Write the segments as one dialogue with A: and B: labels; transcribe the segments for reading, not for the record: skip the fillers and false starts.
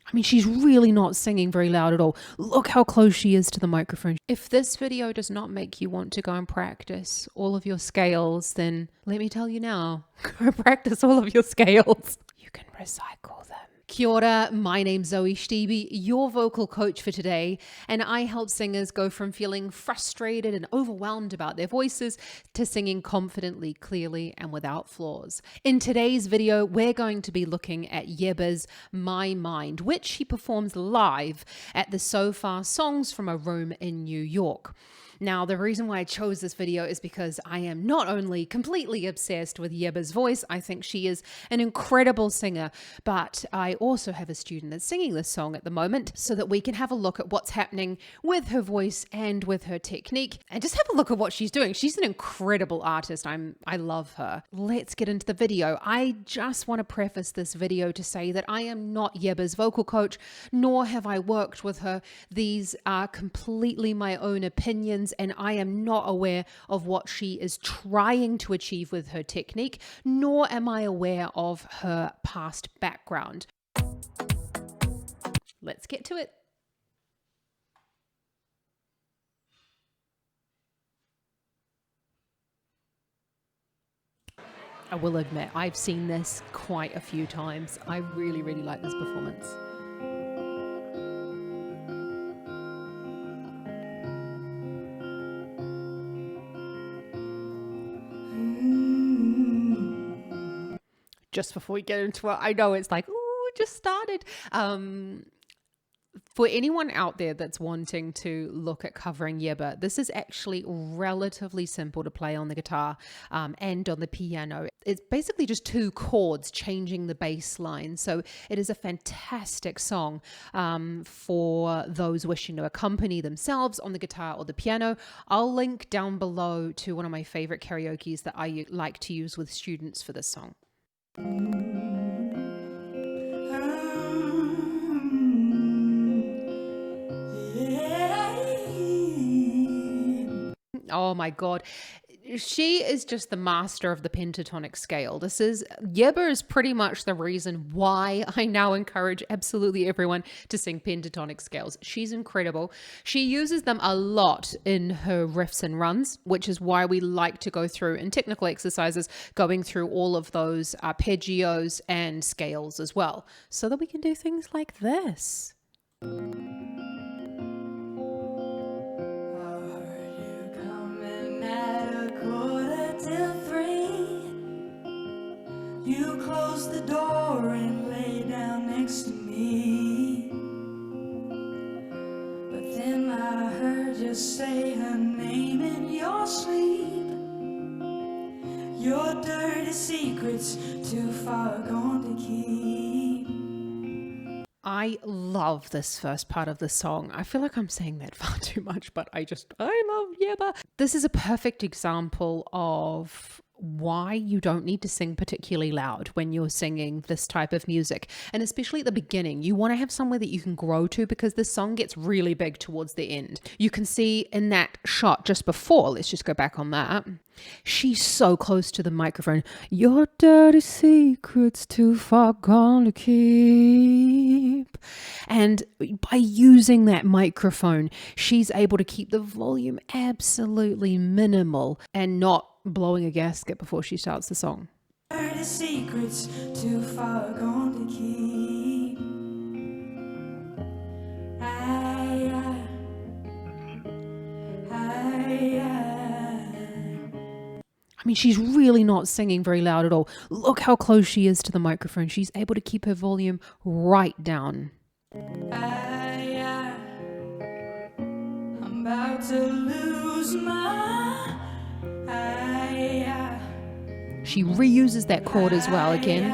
A: I mean, she's really not singing very loud at all. Look how close she is to the microphone. If this video does not make you want to go and practice all of your scales, then let me tell you now, go practice all of your scales. You can recycle them. Kia ora, my name's Zoe Stebe, your vocal coach for today, and I help singers go from feeling frustrated and overwhelmed about their voices to singing confidently, clearly, and without flaws. In today's video, we're going to be looking at YEBBA's My Mind, which she performs live at the So Far Songs from a Room in New York. Now, the reason why I chose this video is because I am not only completely obsessed with YEBBA's voice, I think she is an incredible singer, but I also have a student that's singing this song at the moment so that we can have a look at what's happening with her voice and with her technique and just have a look at what she's doing. She's an incredible artist. I love her. Let's get into the video. I just want to preface this video to say that I am not YEBBA's vocal coach, nor have I worked with her. These are completely my own opinions, and I am not aware of what she is trying to achieve with her technique, nor am I aware of her past background. Let's get to it. I will admit, I've seen this quite a few times. I really, really like this performance. Just before we get into it, I know it's like, ooh, just started. For anyone out there that's wanting to look at covering YEBBA, this is actually relatively simple to play on the guitar and on the piano. It's basically just two chords changing the bass line. So it is a fantastic song for those wishing to accompany themselves on the guitar or the piano. I'll link down below to one of my favorite karaokes that I like to use with students for this song. Oh my God. She is just the master of the pentatonic scale. YEBBA is pretty much the reason why I now encourage absolutely everyone to sing pentatonic scales. She's incredible. She uses them a lot in her riffs and runs, which is why we like to go through in technical exercises, going through all of those arpeggios and scales as well, so that we can do things like this.
B: You closed the door and lay down next to me, but then I heard you say her name in your sleep. Your dirty secrets too far gone to keep.
A: I love this first part of the song. I feel like I'm saying that far too much, but I love YEBBA. This is a perfect example of why you don't need to sing particularly loud when you're singing this type of music. And especially at the beginning, you want to have somewhere that you can grow to, because the song gets really big towards the end. You can see in that shot just before, let's just go back on that. She's so close to the microphone. Your dirty secrets too far gone to keep. And by using that microphone, she's able to keep the volume absolutely minimal and not blowing a gasket before she starts the song.
B: Dirty secrets too far gone to keep.
A: I mean, she's really not singing very loud at all. Look how close she is to the microphone. She's able to keep her volume right down.
B: I'm about to lose my
A: She reuses that chord as well again.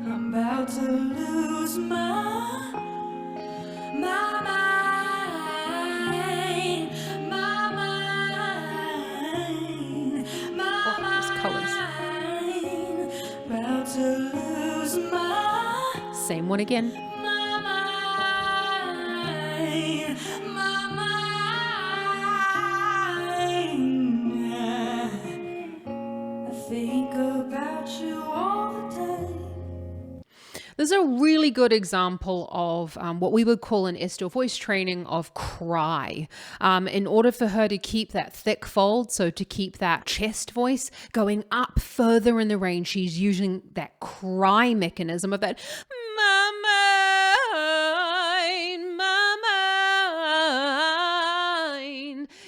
B: I'm about to lose my mind.
A: Oh, those colors.
B: About to lose my
A: Same one again.
B: think about you all
A: This is a really good example of what we would call in Estill voice training of cry. In order for her to keep that thick fold, so to keep that chest voice going up further in the range, she's using that cry mechanism of that my mind, my mind.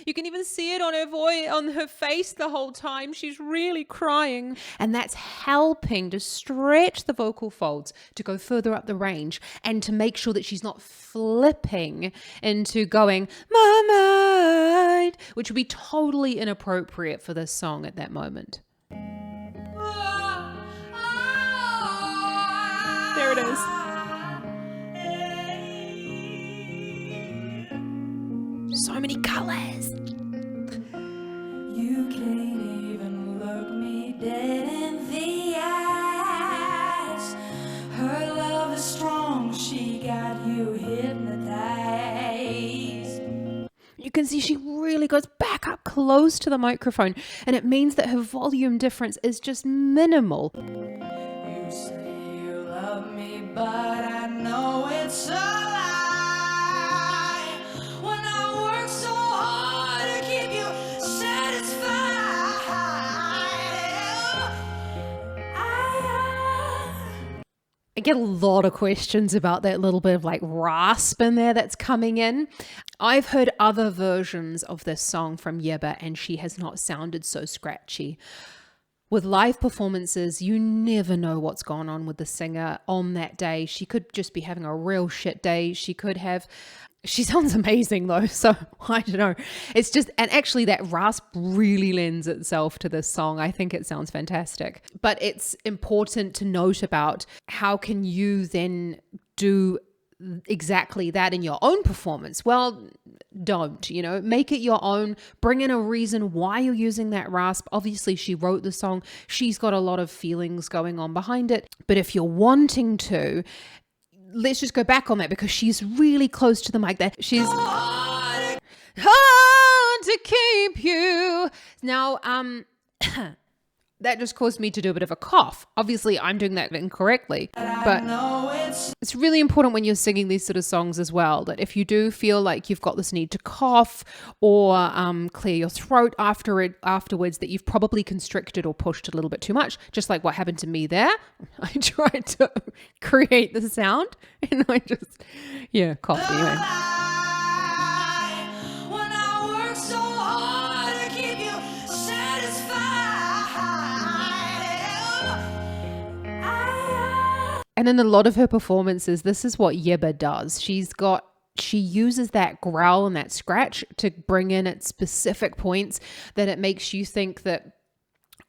A: You can even see it on her voice, on her face the whole time. She's really crying. And that's helping to stretch the vocal folds to go further up the range and to make sure that she's not flipping into going, my mind, which would be totally inappropriate for this song at that moment. There it is. So many colors.
B: You can't even look me dead in the eyes. Her love is strong, she got you hypnotized.
A: You can see she really goes back up close to the microphone, and it means that her volume difference is just minimal.
B: You say you love me, but I know it's a lie. When I work so hard to keep you satisfied,
A: I get a lot of questions about that little bit of like rasp in there that's coming in. I've heard other versions of this song from YEBBA and she has not sounded so scratchy. With live performances, you never know what's gone on with the singer on that day. She could just be having a real shit day. She sounds amazing though, so I don't know. It's just, and actually that rasp really lends itself to this song. I think it sounds fantastic. But it's important to note about how can you then do exactly that in your own performance. Well, don't, make it your own. Bring in a reason why you're using that rasp. Obviously she wrote the song. She's got a lot of feelings going on behind it. But if you're wanting to, let's just go back on that because she's really close to the mic there. She's hard to keep you. Now, that just caused me to do a bit of a cough. Obviously, I'm doing that incorrectly, but it's really important when you're singing these sort of songs as well, that if you do feel like you've got this need to cough or clear your throat afterwards, that you've probably constricted or pushed a little bit too much, just like what happened to me there. I tried to create the sound and I just, coughed anyway. And in a lot of her performances, this is what YEBBA does. She uses that growl and that scratch to bring in at specific points that it makes you think that,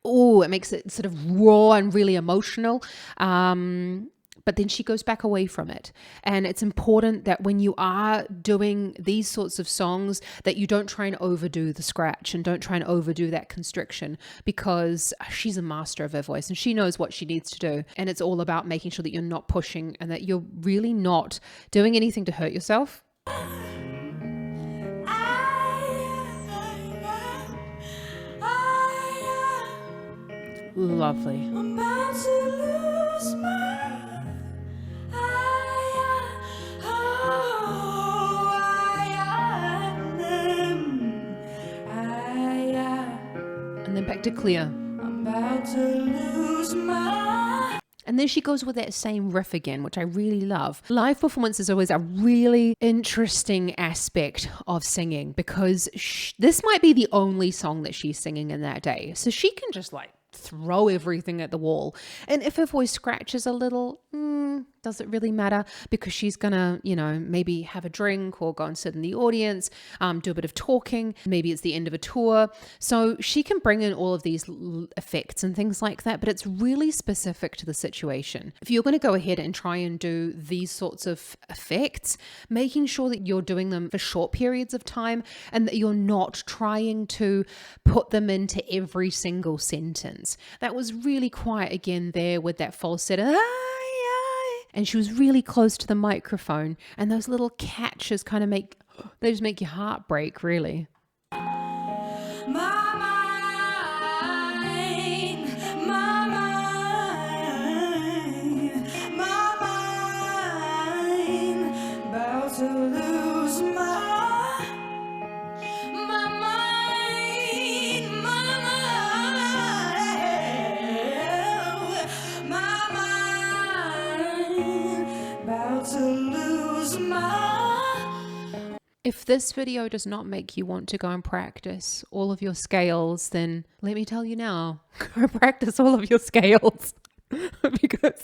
A: it makes it sort of raw and really emotional. But then she goes back away from it. And it's important that when you are doing these sorts of songs that you don't try and overdo the scratch and don't try and overdo that constriction, because she's a master of her voice and she knows what she needs to do. And it's all about making sure that you're not pushing and that you're really not doing anything to hurt yourself. Lovely.
B: I'm about to lose my
A: and then back to clear.
B: I'm about to lose my.
A: And then she goes with that same riff again, which I really love. Live performance is always a really interesting aspect of singing because this might be the only song that she's singing in that day. So she can just throw everything at the wall. And if her voice scratches a little, does it really matter? Because she's gonna, maybe have a drink or go and sit in the audience, do a bit of talking. Maybe it's the end of a tour. So she can bring in all of these effects and things like that, but it's really specific to the situation. If you're going to go ahead and try and do these sorts of effects, making sure that you're doing them for short periods of time and that you're not trying to put them into every single sentence. That was really quiet again there with that falsetto. And she was really close to the microphone, and those little catches kind of make your heart break, really.
B: My mind,
A: If this video does not make you want to go and practice all of your scales, then let me tell you now, go practice all of your scales. Because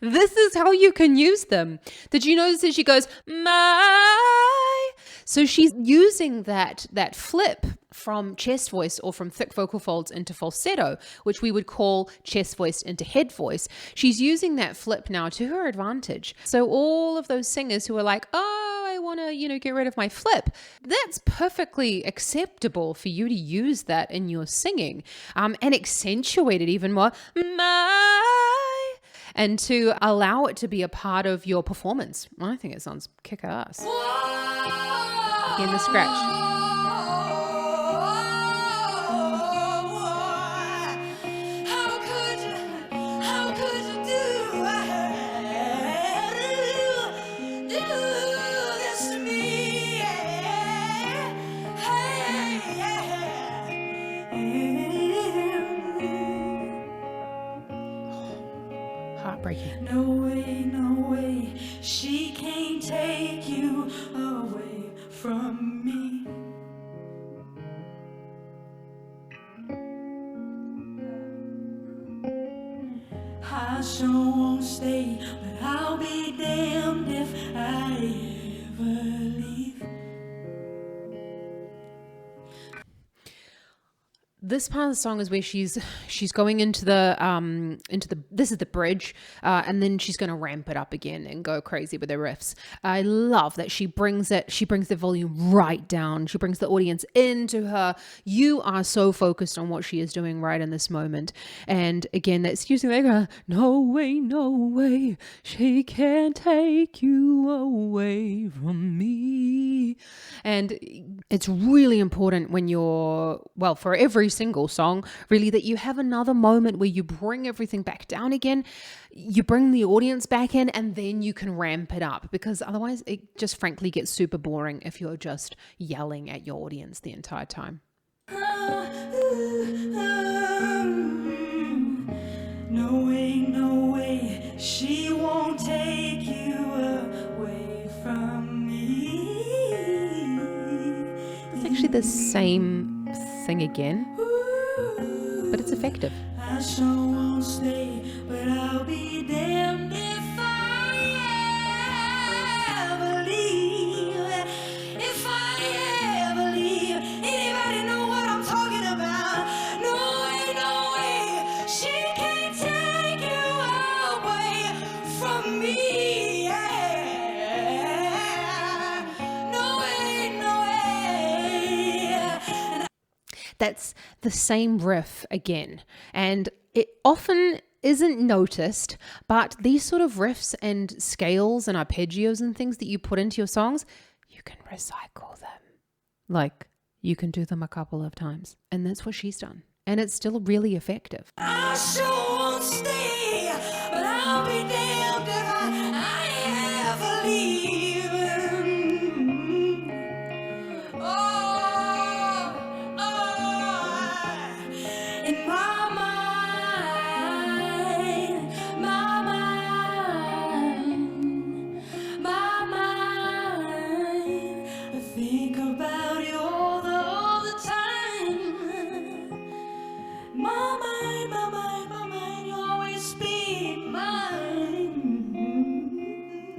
A: this is how you can use them. Did you notice that she goes, my? So she's using that flip from chest voice or from thick vocal folds into falsetto, which we would call chest voice into head voice. She's using that flip now to her advantage. So all of those singers who are like, oh, I want to, get rid of my flip, that's perfectly acceptable for you to use that in your singing, and accentuate it even more. And to allow it to be a part of your performance. I think it sounds kick-ass. Again, the scratch. Heartbreaking.
B: No way, she can't take you away from me. I sure won't stay, but I'll be damned if I ever leave.
A: This part of the song is where she's going into the this is the bridge, and then she's going to ramp it up again and go crazy with her riffs. I love that she brings the volume right down. She brings the audience into her. You are so focused on what she is doing right in this moment. And again, that's using like no way, she can't take you away from me. And it's really important when you're, well, for every single song, really, that you have another moment where you bring everything back down again, you bring the audience back in, and then you can ramp it up, because otherwise it just frankly gets super boring if you're just yelling at your audience the entire time.
B: No way, she won't take you away from me.
A: It's actually the same thing again, but it's effective.
B: I sure won't stay, but I'll be damned if I ever leave. If I ever leave, anybody know what I'm talking about? No way, she can't take you away from me. No way.
A: That's the same riff again, and it often isn't noticed, but these sort of riffs and scales and arpeggios and things that you put into your songs, you can recycle them. Like, you can do them a couple of times, and that's what she's done, and it's still really effective.
B: I sure won't stay, but I'll be damned if I ever leave. In my mind, I think about you all the time. My mind, you'll always be mine.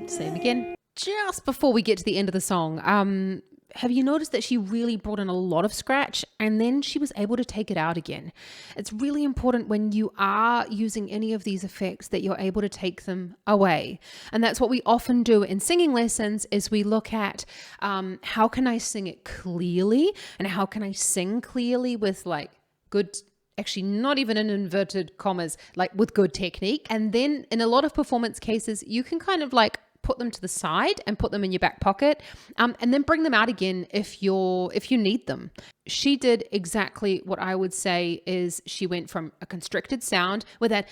A: Same again. Just before we get to the end of the song, have you noticed that she really brought in a lot of scratch and then she was able to take it out again? It's really important when you are using any of these effects that you're able to take them away. And that's what we often do in singing lessons, is we look at how can I sing it clearly, and how can I sing clearly with like good, actually not even in inverted commas, like with good technique. And then in a lot of performance cases, you can kind of like put them to the side and put them in your back pocket, and then bring them out again if you need them. She did exactly what I would say is she went from a constricted sound with that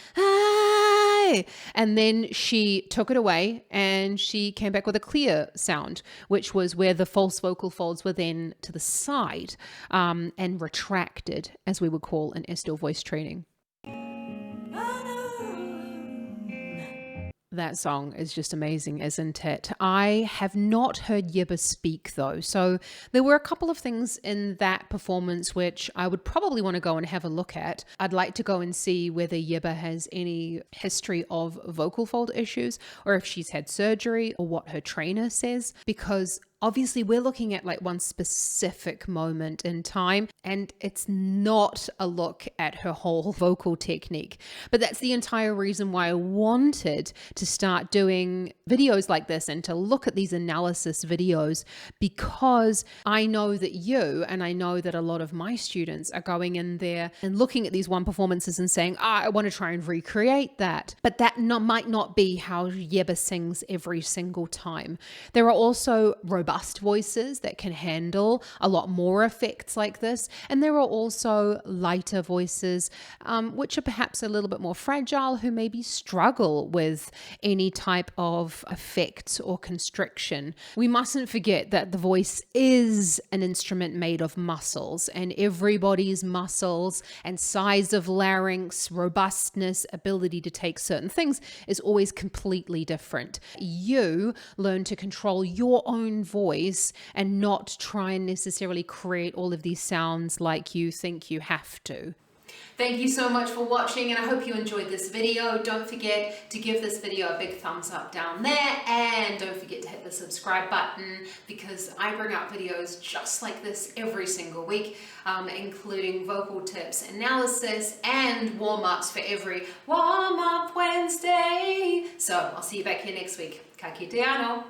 A: and then she took it away and she came back with a clear sound, which was where the false vocal folds were then to the side, and retracted, as we would call in Estill voice training. That song is just amazing, isn't it? I have not heard YEBBA speak though. So there were a couple of things in that performance which I would probably want to go and have a look at. I'd like to go and see whether YEBBA has any history of vocal fold issues or if she's had surgery or what her trainer says, because obviously we're looking at like one specific moment in time and it's not a look at her whole vocal technique. But that's the entire reason why I wanted to start doing videos like this and to look at these analysis videos, because I know that you and I know that a lot of my students are going in there and looking at these one performances and saying, I want to try and recreate that. But that might not be how YEBBA sings every single time. There are also robust voices that can handle a lot more effects like this, and there are also lighter voices which are perhaps a little bit more fragile, who maybe struggle with any type of effect or constriction. We mustn't forget that the voice is an instrument made of muscles, and everybody's muscles and size of larynx, robustness, ability to take certain things is always completely different. You learn to control your own voice and not try and necessarily create all of these sounds like you think you have to. Thank you so much for watching, and I hope you enjoyed this video. Don't forget to give this video a big thumbs up down there, and don't forget to hit the subscribe button, because I bring out videos just like this every single week, including vocal tips, analysis, and warm-ups for every warm-up Wednesday. So I'll see you back here next week. Ka kite anō.